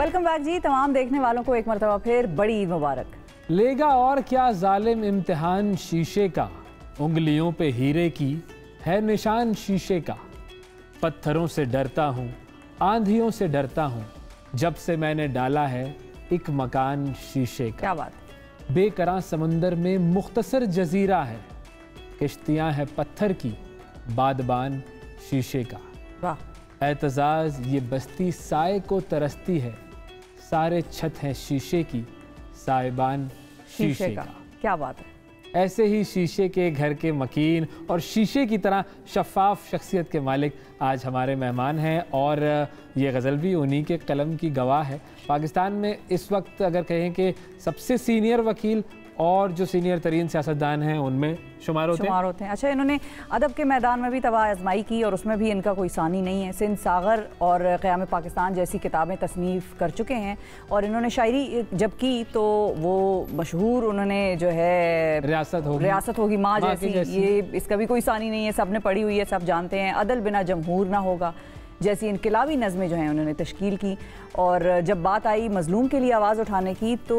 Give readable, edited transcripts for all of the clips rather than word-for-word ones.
Welcome back जी। तमाम देखने वालों को एक मरतबा फिर बड़ी ईद मुबारक। लेगा और क्या जालिम इम्तिहान शीशे का, उंगलियों पे हीरे की है निशान शीशे का। पत्थरों से डरता हूँ, आंधियों से डरता हूँ, जब से मैंने डाला है एक मकान शीशे का। क्या बात। बेकरां समंदर में मुख्तसर जजीरा है, किश्तियाँ हैं पत्थर की, बादबान शीशे का। वाह। एतजाज ये बस्ती साए को तरसती है, सारे छत हैं शीशे की, साइबान शीशे का। क्या बात है। ऐसे ही शीशे के घर के मकीन और शीशे की तरह शफाफ शख्सियत के मालिक आज हमारे मेहमान हैं और ये गज़ल भी उन्हीं के कलम की गवाह है। पाकिस्तान में इस वक्त अगर कहें कि सबसे सीनियर वकील और जो सीनियर तरीन सियासतदान हैं उनमें शुमार होते हैं। अच्छा, इन्होंने अदब के मैदान में भी तबाह आजमाई की और उसमें भी इनका कोई सानी नहीं है। सिंध सागर और क़याम पाकिस्तान जैसी किताबें तसनीफ़ कर चुके हैं और इन्होंने शायरी जब की तो वो मशहूर उन्होंने जो है रियासत होगी माँ जैसी, ये इसका भी कोई सानी नहीं है, सब ने पढ़ी हुई है, सब जानते हैं। अदल बिना जमहूर ना होगा जैसी इनकलाबी नज़में जो हैं उन्होंने तश्कील की। और जब बात आई मज़लूम के लिए आवाज़ उठाने की तो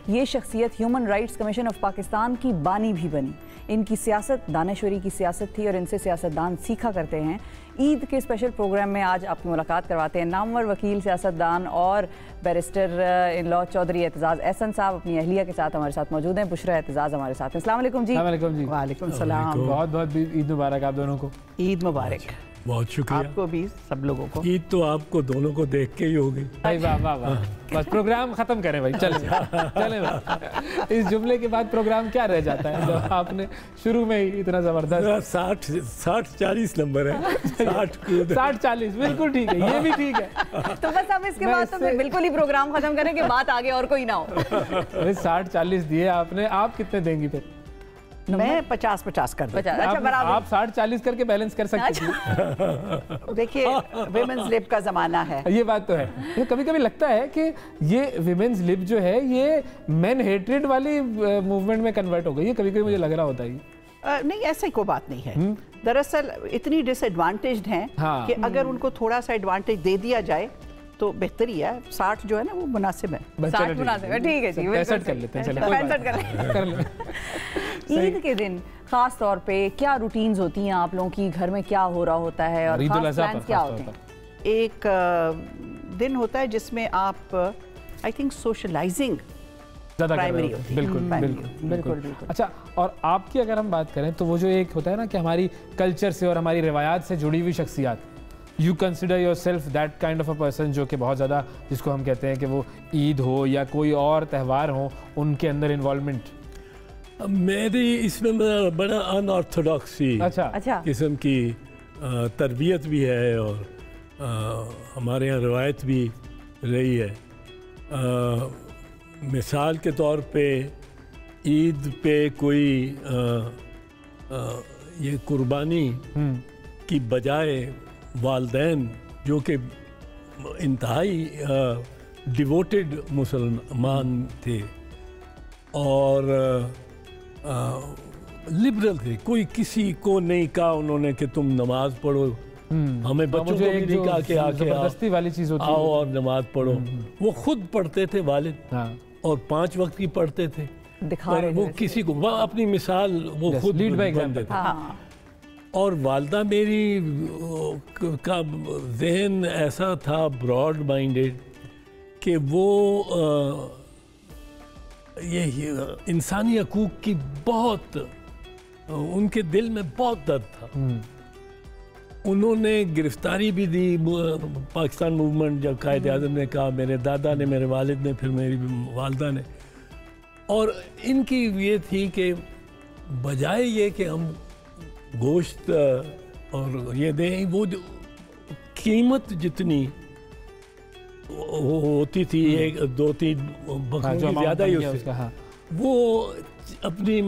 ये शख्सियत human rights commission of Pakistan की बानी भी बनी। इनकी सियासत दानश्वरी की सियासत थी और इनसे सियासतदान सीखा करते हैं। ईद के स्पेशल प्रोग्राम में आज आपकी मुलाकात करवाते हैं नामवर वकील, सियासतदान और barrister in law Chaudhry Aitzaz Ahsan साहब अपनी अहलिया के साथ हमारे साथ मौजूद हैं। बुशरा एतजाज़ हमारे साथ हैं। अस्सलाम वालेकुम जी। वालेकुम सलाम। बहुत बहुत ईद मुबारक आप दोनों को। ईद मुबारक। बहुत शुक्रिया आपको भी, सब लोगों को। ईद तो आपको दोनों को देख के ही हो गई। भाई वाह वाह वाह, बस प्रोग्राम खत्म करें भाई, चले भाई। इस जुमले के बाद प्रोग्राम क्या रह जाता है जब आपने शुरू में ही इतना जबरदस्त 60-40 नंबर है। 60-40 बिल्कुल ठीक है, ये भी ठीक है। तो बस अब इसके बाद तो बिल्कुल ही प्रोग्राम खत्म करें कि बात आगे और कोई ना हो। 60-40 दिए आपने, आप कितने देंगी फिर? मैं 50-50 कर दूं। अच्छा, बराबर। आप 60-40 करके बैलेंस कर सकते हैं। देखिए, विमेंस लिब का जमाना है। ये बात तो है। तो कभी कभी लगता है कि ये विमेंस लिब जो है ये मेन हेट्रेड वाली मूवमेंट में कन्वर्ट हो गई है, कभी कभी मुझे लग रहा होता है। नहीं, ऐसी कोई बात नहीं है। दरअसल इतनी डिसएडवांटेज्ड हैं कि अगर उनको थोड़ा सा एडवांटेज दे दिया जाए तो बेहतरी है। 60 जो है ना वो मुनासिब है। 60 मुनासिब है, ठीक है जी। 65 कर लेते हैं, चलो 65 कर लें। ईद के दिन खास तौर पे क्या रूटीन्स होती हैं आप लोगों की, घर में क्या हो रहा होता है और खास प्लान्स क्या होते हैं? एक दिन होता है जिसमें आप आई थिंक सोशलाइजिंग प्राइमरी होती है। बिल्कुल। अच्छा, और आपकी अगर हम बात करें तो वो जो एक होता है ना कि हमारी कल्चर से और हमारी रिवायात से जुड़ी हुई शख्सियात, you consider yourself that kind of a person जो कि बहुत ज़्यादा, जिसको हम कहते हैं कि वो ईद हो या कोई और त्यौहार हो उनके अंदर इन्वॉल्वमेंट? मेरी इसमें बड़ा अनऑर्थोडॉक्सी किस्म की तरबियत भी है और हमारे यहाँ रवायत भी रही है। मिसाल के तौर पे ईद पे कोई ये कुर्बानी की बजाय वालदैन जो कि इंतहाई डिवोटेड मुसलमान थे और लिबरल थे, कोई किसी को नहीं कहा उन्होंने कि तुम नमाज पढ़ो, हमें बच्चों को भी नहीं कहा कि आके वाली चीज होती आओ और नमाज पढ़ो। वो खुद पढ़ते थे वालिद, और 5 वक्त की पढ़ते थे। वो किसी को अपनी मिसाल वो खुद लीड बाय एग्जांपल थे। और वालदा मेरी का जहन ऐसा था ब्रॉड माइंडेड कि वो ये इंसानी हकूक़ की बहुत उनके दिल में बहुत दर्द था। उन्होंने गिरफ्तारी भी दी पाकिस्तान मूवमेंट, जब कायद आज़म ने कहा, मेरे दादा ने, मेरे वालिद ने, फिर मेरी वालदा ने। और इनकी ये थी कि बजाय ये कि हम गोश्त और ये दें, वो कीमत जितनी होती थी, 1-2-3 बकरों की ज़्यादा ही उससे, वो अपनी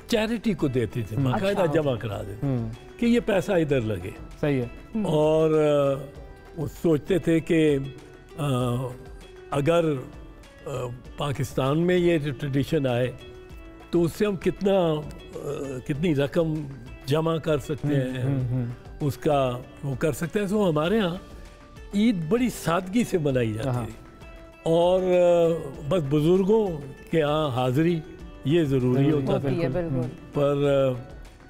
चैरिटी को देते थे, बाकायदा जमा करा देते कि ये पैसा इधर लगे। सही है। और वो सोचते थे कि अगर पाकिस्तान में ये ट्रेडिशन आए तो उससे हम कितनी रकम जमा कर सकते हैं, उसका वो कर सकते हैं। तो हमारे यहाँ ईद बड़ी सादगी से मनाई जाती थी और बस बुजुर्गों के यहाँ हाजिरी ये ज़रूरी होता था। पर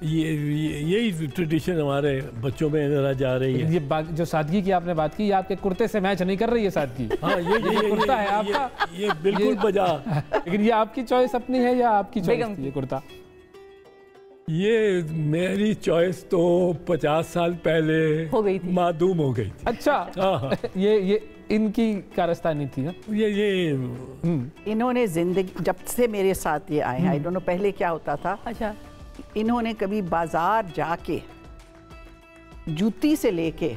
यही ट्रेडिशन हमारे बच्चों में नजर जा रही है। ये जो सादगी की आपने बात की, ये आपके कुर्ते से मैच नहीं कर रही है सादगी। हाँ, ये कुर्ता है आपका, ये बिल्कुल बजा। लेकिन ये आपकी चॉइस अपनी है या आपकी चॉइस थी ये कुर्ता? ये मेरी चॉइस तो 50 साल पहले हो गई थी, मादूम हो गई थी। अच्छा। ये इनकी कारस्तानी थी ना? ये इन्होंने जिंदगी जब से मेरे साथ ये आए हैं, आई डोंट नो पहले क्या होता था। अच्छा। इन्होंने कभी बाजार जाके जूती से लेके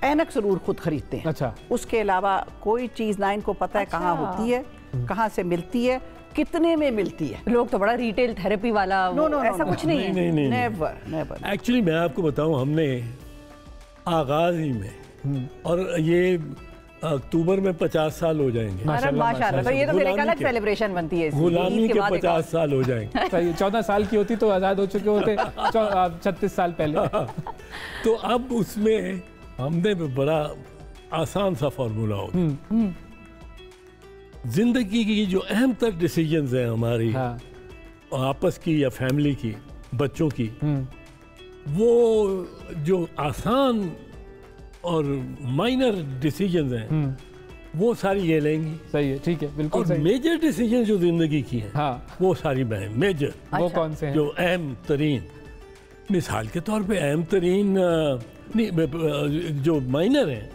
ऐनक जरूर खुद खरीदते हैं। अच्छा। उसके अलावा कोई चीज ना इनको पता है कहाँ होती है, कहाँ से मिलती है, कितने में मिलती है। लोग तो बड़ा रिटेल थेरेपी वाला ऐसा कुछ नहीं है। Never never. एक्चुअली मैं आपको बताऊं, हमने आगाज ही में और ये अक्टूबर में 50 साल हो जाएंगे। माशाल्लाह। तो ये तो फिर एक अलग सेलिब्रेशन बनती है। गुलामी के 50 साल हो जाएंगे। सही, 14 साल की होती तो आज़ाद हो चुके होते 36 साल पहले। तो अब उसमें हमने बड़ा आसान सा फॉर्मूला होगा। जिंदगी की जो अहम तर डिसीजंस हैं हमारी, आपस की या फैमिली की, बच्चों की, वो जो आसान और माइनर डिसीजंस हैं वो सारी ये लेंगी। सही है, ठीक है, बिल्कुल और सही। मेजर डिसीजन जो जिंदगी की हैं, वो सारी बहन मेजर। वो कौन से हैं? जो अहम तरीन, मिसाल के तौर पे अहम तरीन जो माइनर हैं,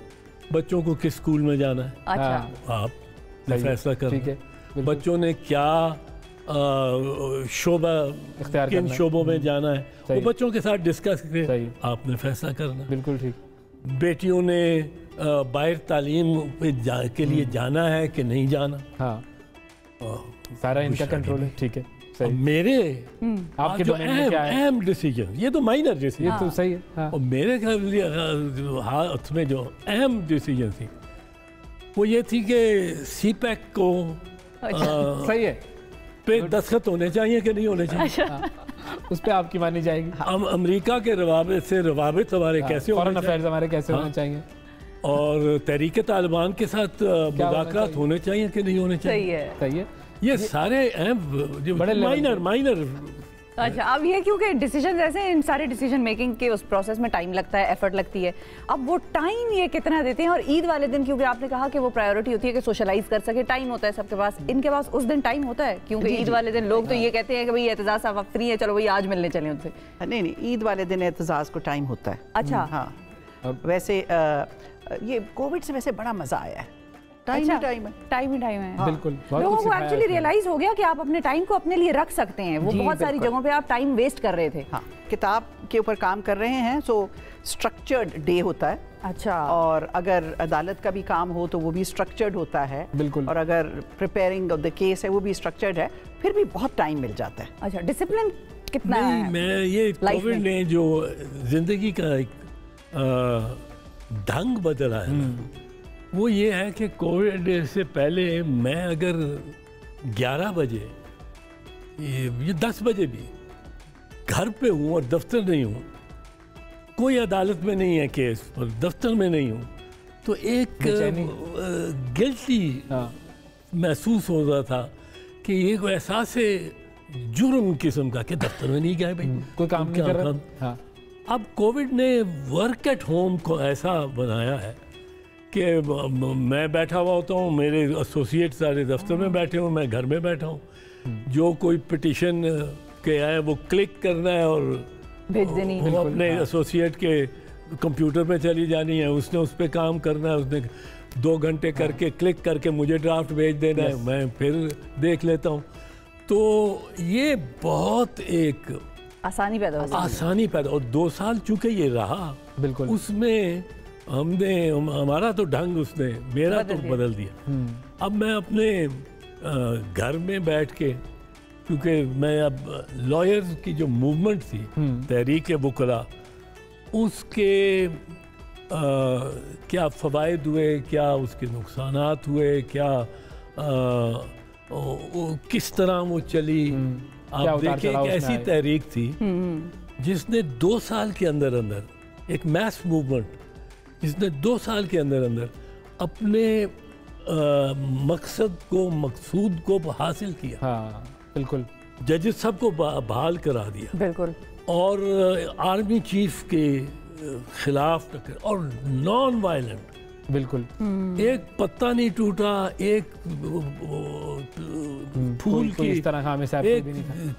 बच्चों को किस स्कूल में जाना है, अच्छा, आप फैसला करना। ठीक है। बच्चों ने क्या शोबा, किन शोबों में जाना है, वो बच्चों के साथ डिस्कस करके आपने फैसला करना। बिल्कुल ठीक। बेटियों ने बाहर तालीम पे के लिए जाना है कि नहीं जाना, सारा इनका कंट्रोल है। ठीक है, सही। मेरे आपके जो अहम डिसीजन, ये तो माइनर डिसीजन, ये तो सही है। और मेरे हाथ में जो अहम डिसीजन थी वो ये थी कि सीपैक को सही है पे दस्तखत होने चाहिए कि नहीं होने चाहिए। उस पे आपकी मानी जाएगी। हम अमेरिका के रवाबित से रवाबित हमारे कैसे फॉरेन अफेयर्स हमारे कैसे होने चाहिए, और तहरीक तालिबान के साथ मुज़ाकरात होने चाहिए कि नहीं होने चाहिए। सही है। ये सारे अहम बड़े माइनर। अच्छा, अब ये क्योंकि डिसीजन ऐसे, इन सारे डिसीजन मेकिंग के उस प्रोसेस में टाइम लगता है, एफर्ट लगती है। अब वो टाइम ये कितना देते हैं? और ईद वाले दिन, क्योंकि आपने कहा कि वो प्रायोरिटी होती है कि सोशलाइज कर सके, टाइम होता है सबके पास, इनके पास उस दिन टाइम होता है? क्योंकि ईद वाले दिन लोग तो ये कहते हैं कि भाई एतजाज साहब फ्री है, चलो भाई आज मिलने चले उनसे। नहीं, ईद वाले दिन एतजाज को टाइम होता है। अच्छा। हाँ, वैसे ये कोविड से वैसे बड़ा मजा आया है। टाइम ही टाइम है। बिल्कुल। लोगों को एक्चुअली रियलाइज हो गया कि आप अपने टाइम को अपने लिए रख सकते हैं। वो बहुत सारी जगहों पे आप टाइम वेस्ट कर रहे थे। हाँ, किताब के ऊपर काम कर रहे हैं, सो स्ट्रक्चर्ड डे होता है। अच्छा। और अगर अदालत का भी काम हो तो वो भी स्ट्रक्चर्ड होता है। बिल्कुल। और अगर प्रिपेयरिंग ऑफ द केस है वो भी स्ट्रक्चर्ड है, फिर भी बहुत टाइम मिल जाता है। अच्छा, डिसिप्लिन कितना है? मैं ये कोविड ने जो जिंदगी का एक ढंग बदला है वो ये है कि कोविड से पहले मैं अगर 11 बजे ये 10 बजे भी घर पे हूँ और दफ्तर नहीं हूँ, कोई अदालत में नहीं है केस और दफ्तर में नहीं हूँ, तो एक गिल्टी महसूस हो रहा था कि ये कोई एहसास जुर्म किस्म का कि दफ्तर में नहीं गए भाई, कोई काम नहीं कर रहा। अब कोविड ने वर्क एट होम को ऐसा बनाया है कि मैं बैठा हुआ होता हूँ, मेरे एसोसिएट सारे दफ्तर में बैठे हूँ, मैं घर में बैठा हूँ, जो कोई पिटिशन के आए वो क्लिक करना है और भेज देनी है, अपने एसोसिएट के कंप्यूटर पे चली जानी है, उसने उस पर काम करना है, उसने 2 घंटे करके क्लिक करके मुझे ड्राफ्ट भेज देना है, मैं फिर देख लेता हूँ। तो ये बहुत एक आसानी पैदा और 2 साल चूंकि ये रहा, बिल्कुल उसमें हमने हमारा तो ढंग उसने मेरा तो बदल दिया। अब मैं अपने घर में बैठ के, क्योंकि मैं अब लॉयर्स की जो मूवमेंट थी तहरीक वकला, उसके क्या फ़वाइद हुए, क्या उसके नुकसानात हुए, क्या किस तरह वो चली, आप देखिए एक ऐसी तहरीक थी जिसने 2 साल के अंदर अंदर एक मैस मूवमेंट जिसने 2 साल के अंदर अंदर अपने मकसद को, मकसूद को हासिल किया। हाँ बिल्कुल। जजेस सबको बहाल करा दिया, बिल्कुल, और आर्मी चीफ के खिलाफ टक्कर, और नॉन वायलेंट, बिल्कुल। एक पत्ता नहीं टूटा, एक फूल की इस तरह का हमें एक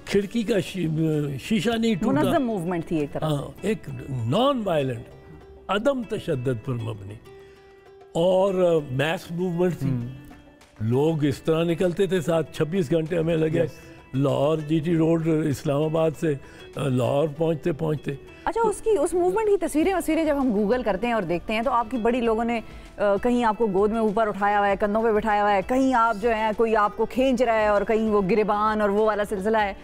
खिड़की का शीशा नहीं टूटा। मुनज़्ज़म मूवमेंट थी एक तरह। एक नॉन वायलेंट, अदम तशद्दुद पर मबनी और मैस मूवमेंट थी। लोग इस तरह निकलते थे, 26 घंटे हमें लगे लाहौर जीटी रोड इस्लामाबाद से लाहौर पहुंचते पहुंचते। अच्छा, उस मूवमेंट की तस्वीरें जब हम गूगल करते हैं और देखते हैं तो आपकी बड़ी लोगों ने कहीं आपको गोद में ऊपर उठाया हुआ है, कंधों पे बिठाया हुआ है, कहीं आप जो है कोई आपको खींच रहा है, और कहीं वो गिरबान और वो वाला सिलसिला है।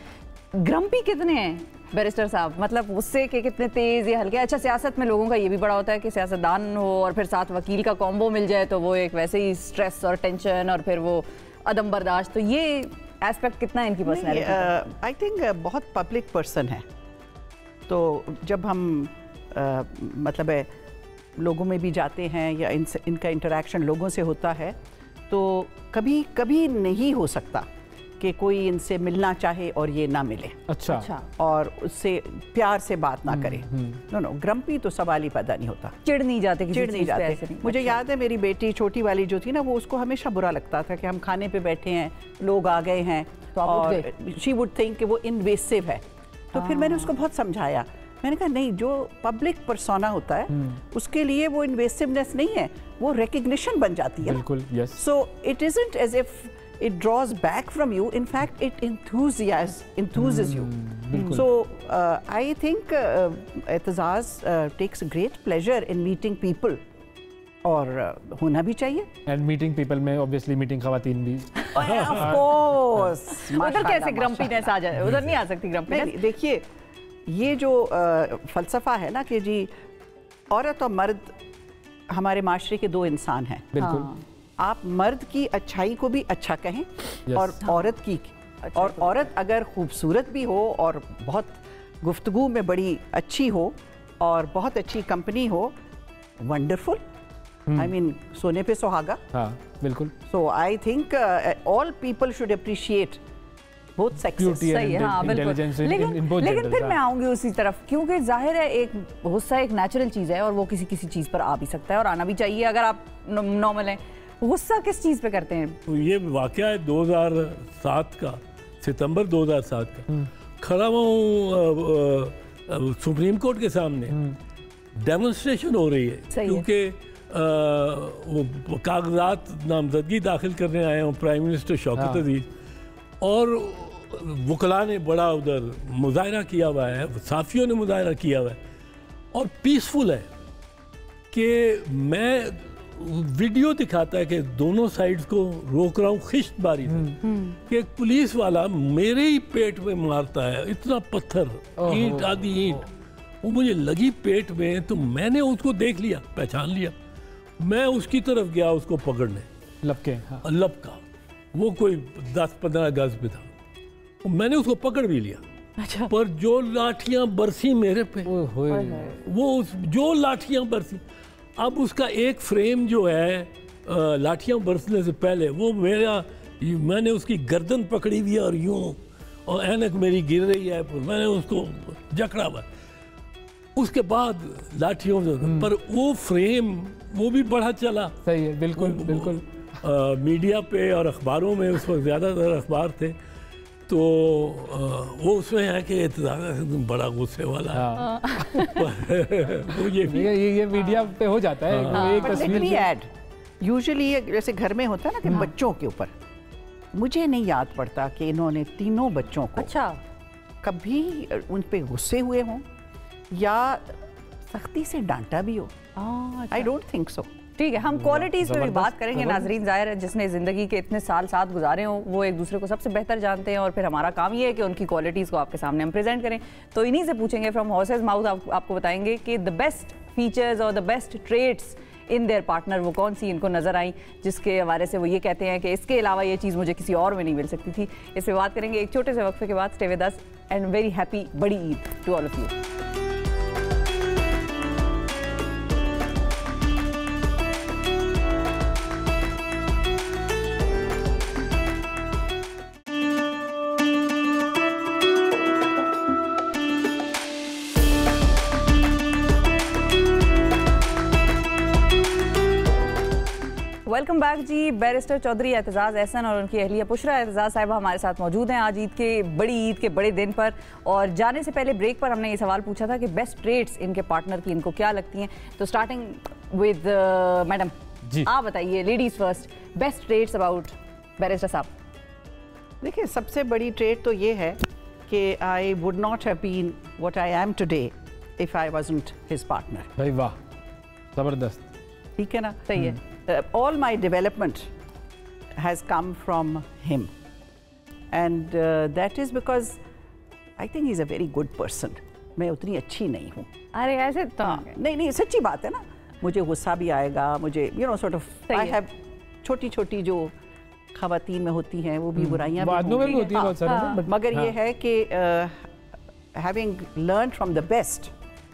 ग्रम्पी कितने हैं बैरिस्टर साहब, मतलब गुस्से के कितने तेज या हल्के? अच्छा, सियासत में लोगों का ये भी बड़ा होता है कि सियासतदान हो और फिर साथ वकील का कॉम्बो मिल जाए तो वो एक वैसे ही स्ट्रेस और टेंशन और फिर वो अदम बर्दाश्त, तो ये एस्पेक्ट कितना है इनकी पर्सनैलिटी? आई थिंक बहुत पब्लिक पर्सन है, तो जब हम मतलब है लोगों में भी जाते हैं या इनका इंटरेक्शन लोगों से होता है, तो कभी कभी नहीं हो सकता कि कोई इनसे मिलना चाहे और ये ना मिले। अच्छा। और उससे प्यार से बात ना करे। नो, ग्रम्पी तो सवाल ही पैदा नहीं होता। चिढ़ नहीं जाते किसी चिढ़ नहीं जाते। मुझे याद है मेरी बेटी छोटी वाली जो थी ना, वो उसको हमेशा बुरा लगता था कि हम खाने पे बैठे हैं, लोग आ गए हैं, तो और शी वुड थिंक कि वो इन्वेसिव है। तो फिर मैंने उसको बहुत समझाया, मैंने कहा नहीं, जो पब्लिक पर्सोना होता है उसके लिए वो इन्वेसिवनेस नहीं है, वो रिकग्निशन बन जाती है। बिल्कुल, yes. So it isn't as if it draws back from you, in fact it enthuses you. So I think E'tizaz takes great pleasure in meeting people, और होना भी चाहिए। एंड मीटिंग पीपल में ऑब्वियसली मीटिंग खवातीन भी। Of course। उधर कैसे ग्रम्पीनेस आ जाए? उधर नहीं आ सकती ग्रम्पीनेस। देखिए, ये जो फलसफा है ना कि जी औरत और मर्द हमारे माशरे के 2 इंसान हैं। बिल्कुल। आप मर्द की अच्छाई को भी अच्छा कहें, और औरत की, और औरत अगर खूबसूरत भी हो और बहुत गुफ्तगू में बड़ी अच्छी हो और बहुत अच्छी कंपनी हो, वंडरफुल। आई मीन सोने पे सुहागा। हाँ बिल्कुल। So I think all people should appreciate both sexes. सही है, हाँ बिल्कुल। लेकिन फिर मैं आऊंगी उसी तरफ, क्योंकि जाहिर है एक गुस्सा एक नेचुरल चीज़ है और वो किसी चीज़ पर आ भी सकता है और आना भी चाहिए अगर आप नॉर्मल हैं। गुस्सा किस चीज़ पे करते हैं? तो ये वाकया है 2007 का, सितंबर 2007 का। खड़ा हूँ सुप्रीम कोर्ट के सामने, डेमोन्स्ट्रेशन हो रही है क्योंकि वो कागजात नामजदगी दाखिल करने आए हैं प्राइम मिनिस्टर शौकत अजीज, और वकला ने बड़ा उधर मुजाहरा किया हुआ है, साफियों ने मुजाहरा किया हुआ है, और पीसफुल है कि मैं वीडियो दिखाता है कि दोनों साइड्स को रोक रहा हूँ खिश्तबारी से, कि एक पुलिस वाला मेरे ही पेट में मारता है, इतना पत्थर, ईंट, आदि ईंट, वो मुझे लगी पेट में, तो मैंने उसको देख लिया, पहचान लिया, मैं उसकी तरफ गया उसको पकड़ने, लपके। हाँ। लपका, वो कोई 10-15 गज पे था, मैंने उसको पकड़ भी लिया। अच्छा। पर जो लाठियां बरसी मेरे पे, वो जो लाठियां बरसी, अब उसका एक फ्रेम जो है लाठियां बरसने से पहले, वो मैंने उसकी गर्दन पकड़ी हुई है और यूं, और ऐनक मेरी गिर रही है, मैंने उसको जकड़ा हुआ। उसके बाद लाठियों से, पर वो फ्रेम वो भी बढ़ा चला। सही है, बिल्कुल बिल्कुल। मीडिया पे और अखबारों में उस वक्त ज़्यादातर अखबार थे, तो वो उसमें है कि बड़ा गुस्से वाला। हाँ। वो ये मीडिया पे हो जाता है। हाँ। एक तस्वीर यूजुअली जैसे घर में होता है ना कि बच्चों के ऊपर, मुझे नहीं याद पड़ता कि इन्होंने तीनों बच्चों को कभी उन पे गुस्से हुए हों या सख्ती से डांटा भी हो। I don't think so. ठीक है, हम क्वालिटीज़ पे भी बात करेंगे। नाजरीन, ज़ाहिर है जिसने ज़िंदगी के इतने साल साथ गुजारे हों वो एक दूसरे को सबसे बेहतर जानते हैं, और फिर हमारा काम ये है कि उनकी क्वालिटीज़ को आपके सामने हम प्रेजेंट करें। तो इन्हीं से पूछेंगे, फ्रॉम हॉर्सेस माउथ आपको बताएंगे कि द बेस्ट फीचर्स और the best traits in their partner वो कौन सी इनको नज़र आई, जिसके हवाले से वो ये कहते हैं कि इसके अलावा ये चीज़ मुझे किसी और में नहीं मिल सकती थी। इस पर बात करेंगे एक छोटे से वक्फे के बाद। Stay with us and very happy Badi Eid to all of you. Welcome back जी। बैरिस्टर चौधरी एतजाज़ एहसन और उनकी अहलिया पुशरा एतजाज़ साहिबा हमारे साथ मौजूद हैं आज ईद के बड़े दिन पर। और जाने से पहले ब्रेक पर हमने ये सवाल पूछा था कि बेस्ट ट्रेड्स इनके पार्टनर की इनको क्या लगती हैं। तो स्टार्टिंग विद मैडम जी, आप बताइए, ladies first, best trades about barrister साहब। देखिए, सबसे बड़ी ट्रेड तो ये है कि I would not have been what I am today if I wasn't his partner. भाई वाह, जबरदस्त। ठीक है ना, सही है। All my development has come from him and that is because I think he is a very good person. मैं उतनी अच्छी नहीं हूँ। अरे ऐसे तो नहीं, सच्ची बात है ना। मुझे गुस्सा भी आएगा, मुझे सॉर्ट ऑफ आई हैव छोटी छोटी जो खवातीन में होती हैं वो भी बुराइयां भी होती हैं बहुत सारी, मगर ये है कि having learned from the best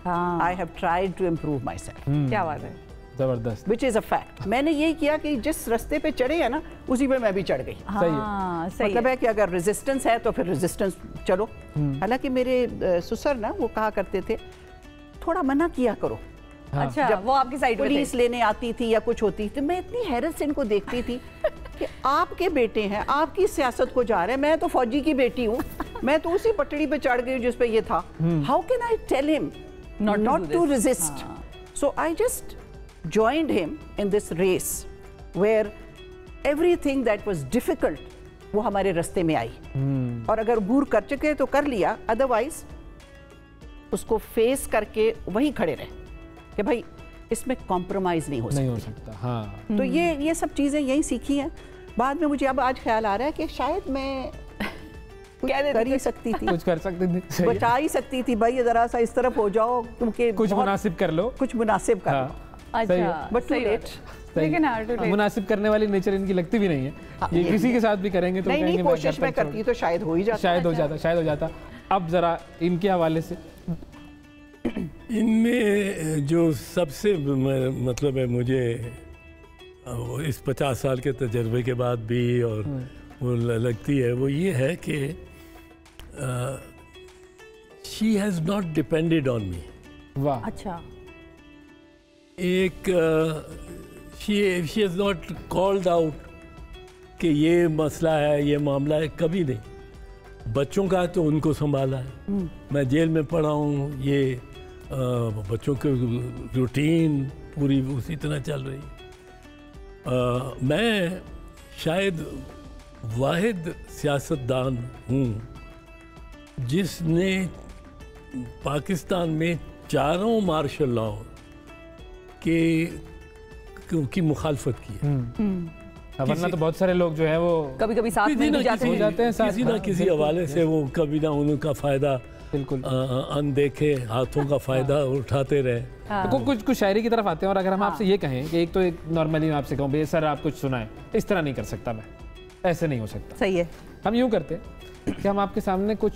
I have tried to improve my self. क्या बात है, जबरदस्त। Which is a fact. मैंने यही किया कि जिस रास्ते पे चढ़े हैं ना उसी पे मैं भी चढ़ गई। सही मतलब है कि अगर रेजिस्टेंस है तो फिर रेजिस्टेंस चलो। हालांकि मेरे ससुर ना वो कहा करते थे थोड़ा मना किया करो। अच्छा, जब वो आपकी साइड पुलिस लेने आती थी या कुछ होती थी, मैं इतनी हैरत से इनको देखती थी कि आपके बेटे हैं, आपकी सियासत को जा रहे हैं, मैं तो फौजी की बेटी हूँ, मैं तो उसी पटड़ी पे चढ़ गई जिस पे ये था। How can I tell him not to resist? So I just joined him in this race where everything that was difficult वो हमारे रास्ते में आई। और अगर बूर कर चुके तो कर लिया, अदरवाइज उसको फेस करके वहीं खड़े रहे कि भाई इसमें कॉम्प्रोमाइज नहीं हो सकता। हाँ। तो ये सब चीज़ें यहीं सीखी हैं। बाद में मुझे अब आज ख्याल आ रहा है कि शायद मैं कर ही सकती थी, कुछ कर सकती थी, बचा ही सकती थी। भाई जरा सा इस तरफ हो जाओ, क्योंकि कुछ मुनासिब कर लो, कुछ मुनासिब कर लो। अच्छा, बट टू लेट। लेकिन मुनासिब करने वाली नेचर इनकी लगती भी नहीं है। ये किसी के साथ भी करेंगे तो नहीं, कोशिश में करती तो शायद हो ही जाता, शायद हो जाता। अब जरा इनके हवाले से, इनमें जो सबसे मतलब है मुझे इस 50 साल के तजर्बे के बाद भी और वो लगती है, वो ये है कि she has not depended on me. वाह। अच्छा। एक she has not called out कि ये मसला है, ये मामला है, कभी नहीं। बच्चों का तो उनको संभाला है, मैं जेल में पड़ा हूँ, ये बच्चों की रूटीन पूरी उसी तरह चल रही। मैं शायद वाहिद सियासतदान हूँ जिसने पाकिस्तान में चारों मार्शल लॉ की मुखालफत की है। वरना तो बहुत सारे लोग जो है वो कभी साथ में भी जाते हैं, किसी ना किसी हवाले से वो कभी ना उनका फायदा बिल्कुल अनदेखे हाथों का फायदा उठाते रहे। तो कुछ शायरी की तरफ आते हैं। और अगर हम आपसे ये कहें कि एक नॉर्मली मैं आपसे कहूँ भाई सर आप कुछ सुनाएं, इस तरह नहीं कर सकता, मैं ऐसे नहीं हो सकता। सही है। हम यूँ करते हैं कि हम आपके सामने कुछ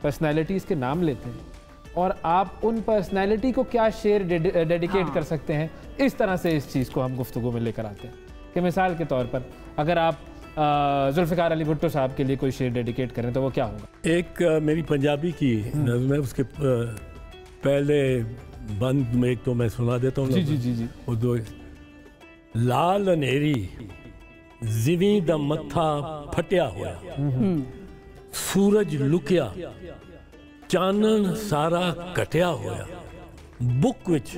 पर्सनैलिटीज़ के नाम लेते हैं और आप उन पर्सनैलिटी को क्या शेर डेडिकेट कर सकते हैं, इस तरह से इस चीज़ को हम गुफ्तगू में लेकर आते हैं। कि मिसाल के तौर पर अगर आप जुल्फ़िकार अली भुट्टो साहब के लिए कोई शेर डेडिकेट करें तो वो क्या होगा? एक मेरी पंजाबी की नज़्म है, उसके पहले बंद में एक तो मैं सुना देता हूँ। जी। वो दो, लाल अनेरी जिवी दा मत्था फटिया होया, सूरज लुकिया चानन सारा कटिया होया, बुक विच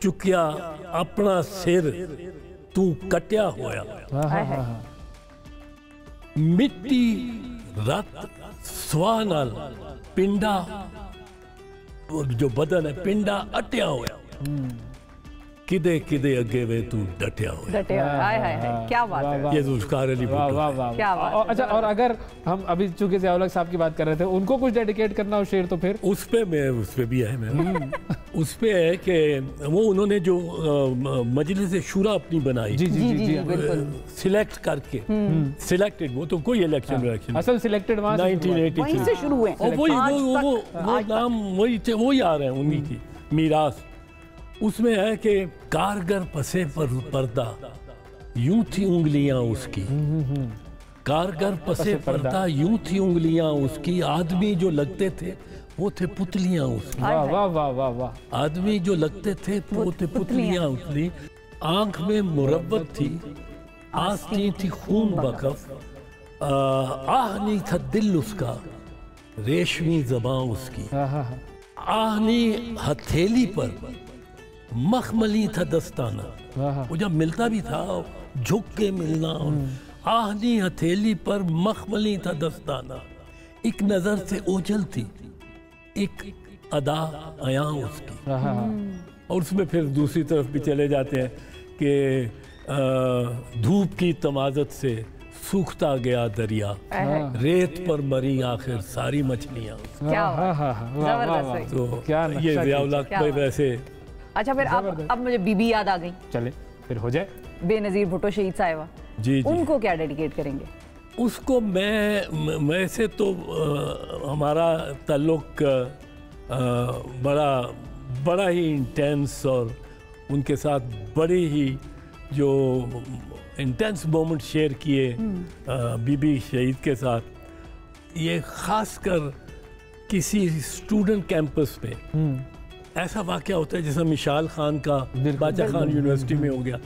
चुकिया अपना सिर तू कटिया होया, मिट्टी रत स्वाह नाल पिंडा जो बदन है पिंडा अटिया होया, किदे किदे अगे वे तू डटिया होया। क्या बात है, ये जुल्फ़िकार अली भुट्टो। क्या बात। अच्छा, और अगर हम अभी चूंकि ज़ियाउल हक साहब की बात कर रहे थे, उनको कुछ डेडिकेट करना हो शेर तो फिर उस पे भी है मेरा। उस पे है कि वो उन्होंने जो मजलिस शूरा अपनी बनाई, जी सिलेक्ट करके, सिलेक्टेड, वो तो कोई इलेक्शन असल सिलेक्टेड 1983 से शुरू हुए। और वो नाम वही आ रहे हैं उन्हीं की मीरास। उसमें है कि कारगर पसे पर्दा यूं थी उंगलियां उसकी, कारगर पसे पर्दा यूं थी उंगलियां उसकी, आदमी जो लगते थे वो थे पुतलियां उसकी। वाह वाह वाह वाह वाह। आदमी जो लगते थे वो थे पुतलियां उसकी। आंख में मुरब्बत थी, आस्तीं थी खून बकफ, आह नहीं था दिल उसका, रेशमी ज़बां उसकी, आहनी हथेली पर मखमली था दस्ताना। वो जब मिलता भी था झुक के मिलना, आहनी हथेली पर मखमली था दस्ताना, एक नजर से ओझल थी, एक अदा आया उसकी। और उसमें फिर दूसरी तरफ भी चले जाते हैं कि धूप की तमाजत से सूखता गया दरिया, रेत पर मरी आखिर सारी मछलियाँ। तो क्या ये ज़ियाउल हक भाई वैसे। अच्छा, फिर अब मुझे बीबी याद आ गई। चले फिर हो जाए। बेनज़ीर भुट्टो शहीद साहिबा, जी उनको क्या डेडिकेट करेंगे? उसको मैं से तो हमारा ताल्लुक बड़ा ही इंटेंस, और उनके साथ बड़ी ही जो इंटेंस मोमेंट शेयर किए बीबी शहीद के साथ, ये खासकर किसी स्टूडेंट कैंपस पे ऐसा वाक़या होता है जैसा मिशाल खान का बादशाह खान यूनिवर्सिटी में हो गया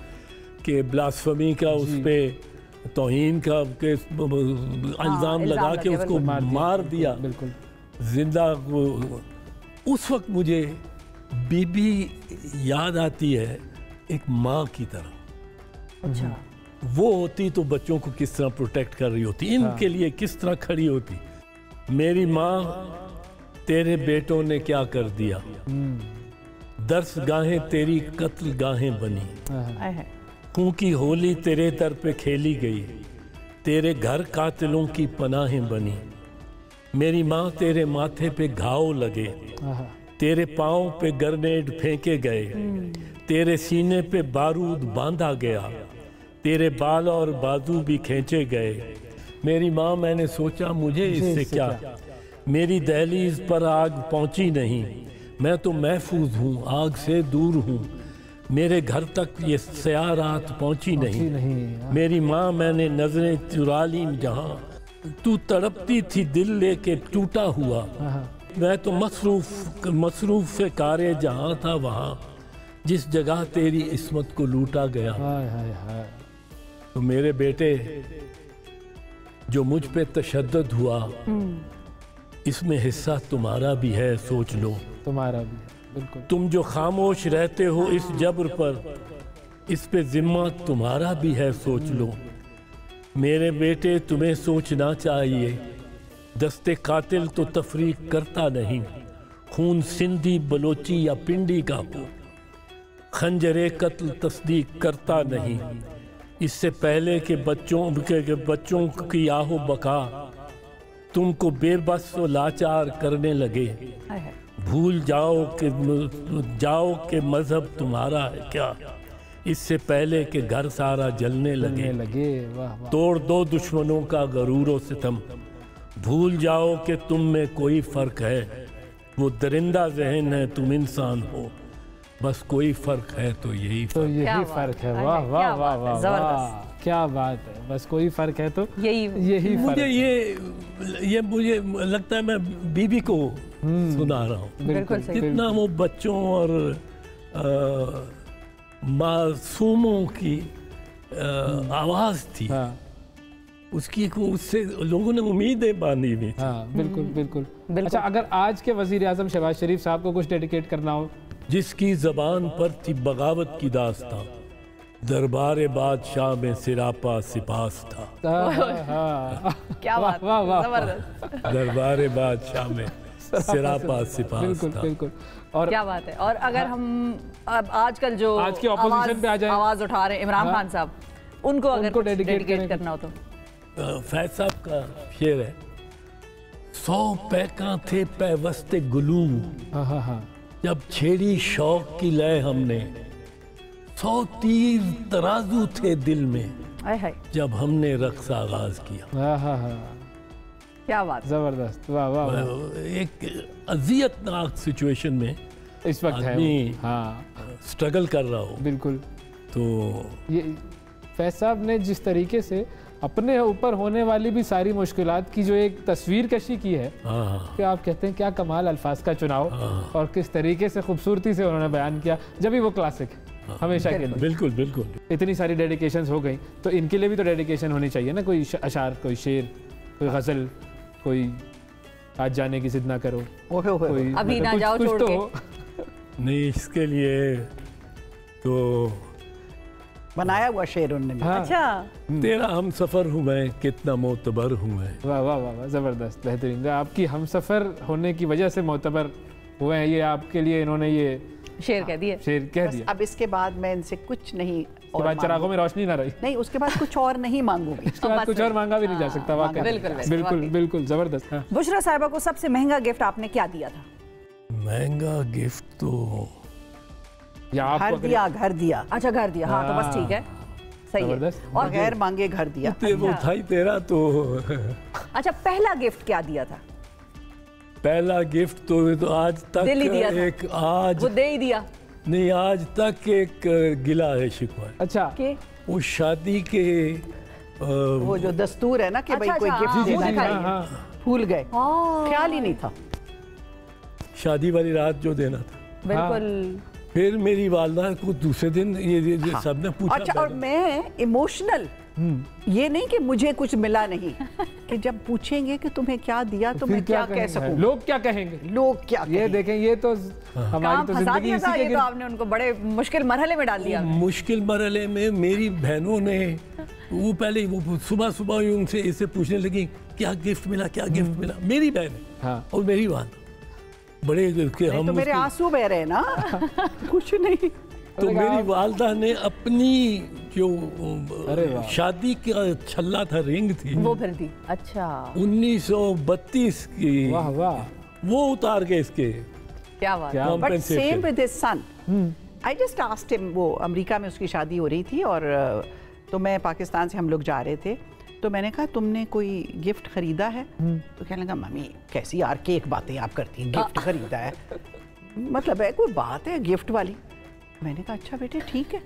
कि ब्लास्फेमी का उस पे तौहीन का इल्ज़ाम लगा के उसको मार दिया जिंदा। उस वक्त मुझे बीबी याद आती है एक माँ की तरह। अच्छा, वो होती तो बच्चों को किस तरह प्रोटेक्ट कर रही होती, इनके लिए किस तरह खड़ी होती। मेरी माँ तेरे बेटों ने क्या कर दिया, दर्स गाहें तेरी कत्ल गाहें बनी, खून की होली तेरे दर पे खेली गई, तेरे घर कातिलों की पनाहें बनी। मेरी माँ तेरे माथे पे घाव लगे, तेरे पाँव पे ग्रेनेड फेंके गए, तेरे सीने पे बारूद बांधा गया, तेरे बाल और बाजू भी खींचे गए। मेरी माँ मैंने सोचा मुझे इससे क्या, मेरी दहलीज पर आग पहुंची नहीं, मैं तो महफूज हूँ आग से दूर हूँ, मेरे घर तक ये स्याह रात पहुंची नहीं। मेरी माँ मैंने नजरें चुरा ली जहाँ तू तड़पती थी दिल लेके टूटा हुआ, मैं तो मसरूफ से कारे जहाँ था वहाँ, जिस जगह तेरी इस्मत को लूटा गया। तो मेरे बेटे जो मुझ पे तशद्दुद हुआ, इसमें हिस्सा तुम्हारा भी है, सोच लो। तुम्हारा भी बिल्कुल। तुम जो खामोश रहते हो इस जबर पर, इस पे जिम्मा तुम्हारा भी है, सोच लो। मेरे बेटे तुम्हें सोचना चाहिए, दस्ते कातिल तो तफरीक करता नहीं, खून सिंधी बलोची या पिंडी का हो, खंजरे कत्ल तस्दीक करता नहीं। इससे पहले के बच्चों की आहो बका तुमको बेबस और लाचार करने लगे, भूल जाओ कि मजहब तुम्हारा है क्या, इससे पहले कि घर सारा जलने लगे। वाह। तोड़ दो दुश्मनों का गरूर और सितम, भूल जाओ कि तुम में कोई फर्क है, वो दरिंदा जहन है तुम इंसान हो, बस कोई फर्क है तो यही फर्क है। वाह वाह वाह वाह वाह, क्या बात है, बस कोई फर्क है तो यही मुझे ये मुझे लगता है मैं बीबी को सुना रहा हूँ, जितना वो बच्चों और मासूमों की आवाज थी, उसकी उससे लोगों ने उम्मीदें बांधी हुई थी। बिल्कुल। अच्छा, अगर आज के वजीर आजम शहबाज शरीफ साहब को कुछ डेडिकेट करना हो? जिसकी जबान पर थी बगावत की दास्तां, दरबार बादशाह में सिरापा सिपास था। क्या बात, जबरदस्त। दरबार बादशाह में सिरापा सिपास था। बिल्कुल। और क्या बात है। और अगर हम अब आजकल जो आज की ऑपोजिशन पे आ जाए, आवाज उठा रहे हैं इमरान खान साहब, उनको डेडिकेट करना हो तो? फैज साहब का शेर है, 100 पैका थे पैवस्ते गुलू, जब छेड़ी शौक की लय हमने, 100 तीर तराजू थे दिल में, जब हमने रक्स आगाज किया। क्या बात, जबरदस्त। वाह वाह। एक अजियतनाक सिचुएशन में इस वक्त आदमी स्ट्रगल कर रहा हो। बिल्कुल। तो ये फैज साहब ने जिस तरीके से अपने ऊपर होने वाली भी सारी मुश्किलात की जो एक तस्वीर कशी की है, कि आप कहते हैं क्या कमाल अल्फाज का चुनाव, और किस तरीके से खूबसूरती से उन्होंने बयान किया, जब भी वो क्लासिक है। हमेशा के लिए। बिल्कुल बिल्कुल। इतनी सारी डेडिकेशंस हो गई तो इनके लिए भी तो डेडिकेशन होनी चाहिए ना, कोई अशार, कोई शेर, कोई गज़ल, कोई आज जाने की जिद ना करो, कोई अभी ना कुछ- जाओ कुछ छोड़ तो के। हो। नहीं, इसके लिए तो बनाया हुआ शेर उनने भी। हाँ। अच्छा, तेरा हम सफ़र हूँ मैं, कितना मोतबर हूँ मैं। वाह वाह वाह वाह, ज़बरदस्त, बेहतरीन। आपकी हमसफ़र होने की वजह से मोतबर हुए हैं, ये आपके लिए इन्होंने ये शेर कह दिए। शेर कह बस दिया। अब इसके बाद मैं इनसे कुछ नहीं उसके और बाद चरागों मांगूंगी। में रोशनी ना रही, नहीं, उसके बाद कुछ और नहीं मांगूंगी। उसके बाद कुछ और मांगा भी नहीं जा सकता। वाकई बिल्कुल, बिल्कुल वाकई। बिल्कुल ज़बरदस्त। हाँ। बुशरा साहिबा को सबसे महंगा गिफ्ट आपने क्या दिया था? महंगा गिफ्ट तो या आपको घर अगर- दिया, घर दिया, अच्छा, घर दिया। हाँ, तो बस ठीक है, सही है। ज़बरदस्त। और बगैर मांगे घर दिया। वो था ही तेरा तो। अच्छा, पहला गिफ्ट क्या दिया था? पहला गिफ्ट तो आज तक दिल ही दिया था। एक आज वो दे ही दिया नहीं, आज तक एक गिला है, शिकवा है। अच्छा कि वो शादी के वो जो दस्तूर है ना कि भाई अच्छा, कोई अच्छा, गिफ्ट हाँ, जी देना जी चाहिए, हाँ हाँ भूल गए, हाँ, ख्याल ही नहीं था। शादी वाली रात जो देना था। बिल्कुल। फिर मेरी वालदा को दूसरे दिन ये सबने पूछा। अच्छा, और मैं इमोशनल, ये नहीं कि मुझे कुछ मिला नहीं, कि जब पूछेंगे कि तुम्हें क्या दिया तो फिर मैं क्या कह कहेंगे? सकूं, लोग क्या कहेंगे? लोग क्या ये कहें? देखें, ये तो काम हमारी तो फंसा जिंदगी दिया इसी था, के ये तो आपने उनको बड़े मुश्किल मरहले में डाल दिया। मुश्किल मरहले में मेरी बहनों ने वो पहले वो सुबह सुबह ही उनसे इससे पूछने लगी क्या गिफ्ट मिला, क्या गिफ्ट मिला। मेरी बहन है हाँ। और मेरी वालदा बड़े के नहीं हम तो मेरे उसके- आंसू बह रहे हैं ना। कुछ नहीं। तो मेरी वालदा ने अपनी जो अरे वाह। शादी का छल्ला था, रिंग थी, वो फिर दी। अच्छा, 1932 की, वाह वाह, वो उतार के इसके क्या बात। क्या but compensation। Same with his son. I just asked him, वो अमेरिका में उसकी शादी हो रही थी और तो मैं पाकिस्तान से हम लोग जा रहे थे, तो मैंने कहा तुमने कोई गिफ्ट खरीदा है? तो कहने लगा मम्मी कैसी आर्केक बातें आप करती हैं, गिफ्ट खरीदा है, मतलब है कोई बात है गिफ्ट वाली? मैंने कहा अच्छा बेटे ठीक है।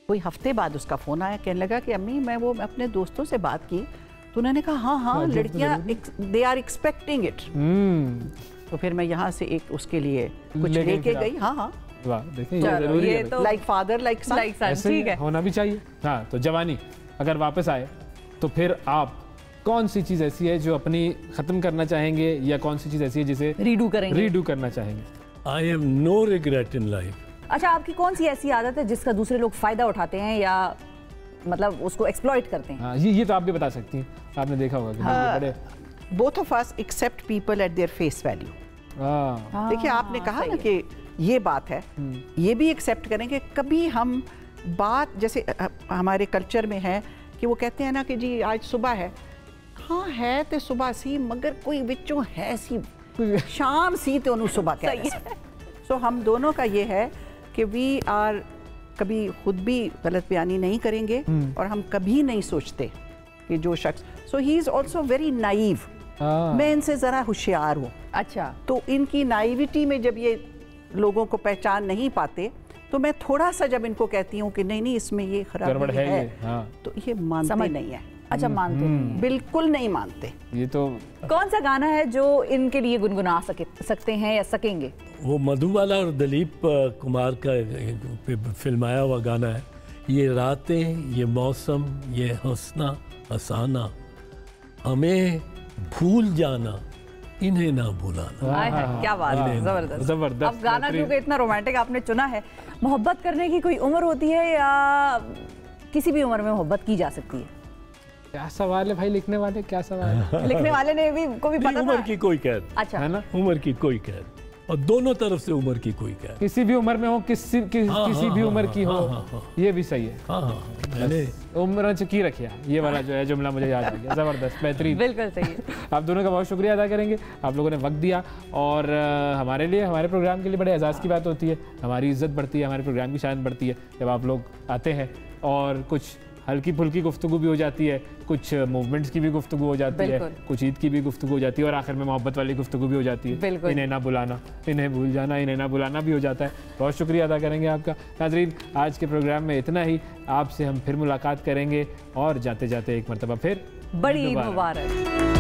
कोई हफ्ते बाद उसका फ़ोन आया, कहने लगा कि अम्मी मैं वो अपने दोस्तों से बात की, तो उन्होंने कहा हाँ हाँ हाँ, gift लड़कियाँ दे आर एक्सपेक्टिंग इट। तो फिर मैं यहाँ से एक उसके लिए कुछ ले गई लेके फिर आप? गई। हाँ हाँ, वाह, देखें ये चलो, जरूरी ये है। तो लाइक फादर लाइक सन। लाइक सन, ऐसे ही ठीक है। होना भी चाहिए। हाँ, तो जवानी अगर वापस आए तो फिर आप कौन सी चीज़ ऐसी है जो अपनी ख़त्म करना चाहेंगे, या कौन सी चीज़ ऐसी है जिसे रीडू करेंगे। रीडू करना चाहेंगे? I have no regret in life. अच्छा, आपकी कौन सी ऐसी आदत है जिसका दूसरे लोग फायदा उठाते हैं या मतलब उसको एक्सप्लॉइट करते हैं? हाँ, ये तो आप भी बता सकती हैं, आपने देखा होगा कि बड़े both of us accept people at their face value. हाँ, देखिए आपने कहा ना कि ये बात है, ये भी एक्सेप्ट करें कि कभी हम बात जैसे हमारे कल्चर में है कि वो कहते हैं ना कि जी आज सुबह है, हाँ है तो सुबह सी, मगर कोई विचों है सी शाम सी तो उन्होंने सुबह कह रहे हैं। सो हम दोनों का ये है कि वी आर कभी खुद भी गलत बयानी नहीं करेंगे और हम कभी नहीं सोचते कि जो शख्स, so he is also very naive. हाँ। मैं इनसे ज़रा होशियार हूँ, अच्छा, तो इनकी नाइविटी में जब ये लोगों को पहचान नहीं पाते तो मैं थोड़ा सा जब इनको कहती हूँ कि नहीं नहीं इसमें ये गड़बड़ खराबी है है, ये, हाँ। तो ये मानते समझ नहीं है, अच्छा, मानते नहीं। बिल्कुल नहीं मानते। ये तो कौन सा गाना है जो इनके लिए गुनगुना सकते हैं या सकेंगे? वो मधुबाला और दिलीप कुमार का फिल्माया हुआ गाना है, ये रातें, ये मौसम, ये हंसना हंसाना, हमें भूल जाना, इन्हें ना भुलाना। हाय हाय, क्या बात है, जबरदस्त। जबरदस्त, अब गाना बेहतरीन। क्योंकि इतना रोमांटिक आपने चुना है, मोहब्बत करने की कोई उम्र होती है या किसी भी उम्र में मोहब्बत की जा सकती है? क्या सवाल है भाई, लिखने वाले, क्या सवाल है? लिखने वाले ने भी को भी नहीं, पता उम्र था। की कोई कैद, अच्छा, है ना? उम्र की कोई कैद, और दोनों तरफ से उम्र की कोई कैद। किसी भी उम्र में हो, किसी भी उम्र की हो, ये भी सही है। हाँ हाँ, मैंने उम्र की रखिया, ये वाला जो है जुमला मुझे याद आ गया। जबरदस्त, बेहतरीन। बिल्कुल सही है। आप दोनों का बहुत शुक्रिया अदा करेंगे, आप लोगों ने वक्त दिया और हमारे लिए, हमारे प्रोग्राम के लिए बड़े एजाज़ की बात होती है, हमारी इज्जत बढ़ती है, हमारे प्रोग्राम की शान बढ़ती है जब आप लोग आते हैं और कुछ हल्की फुल्की गुफ्तगू भी हो जाती है, कुछ मूवमेंट्स की भी गुफ्तगू हो जाती है, बिल्कुल। कुछ ईद की भी गुफ्तगू हो जाती है और आखिर में मोहब्बत वाली गुफ्तगू भी हो जाती है। बिल्कुल। इन्हें ना बुलाना, इन्हें भूल जाना, इन्हें ना बुलाना भी हो जाता है। बहुत शुक्रिया अदा करेंगे आपका। नाज़रीन, आज के प्रोग्राम में इतना ही, आपसे हम फिर मुलाकात करेंगे और जाते जाते एक मरतबा फिर बड़ी दोबारा। मुबारक।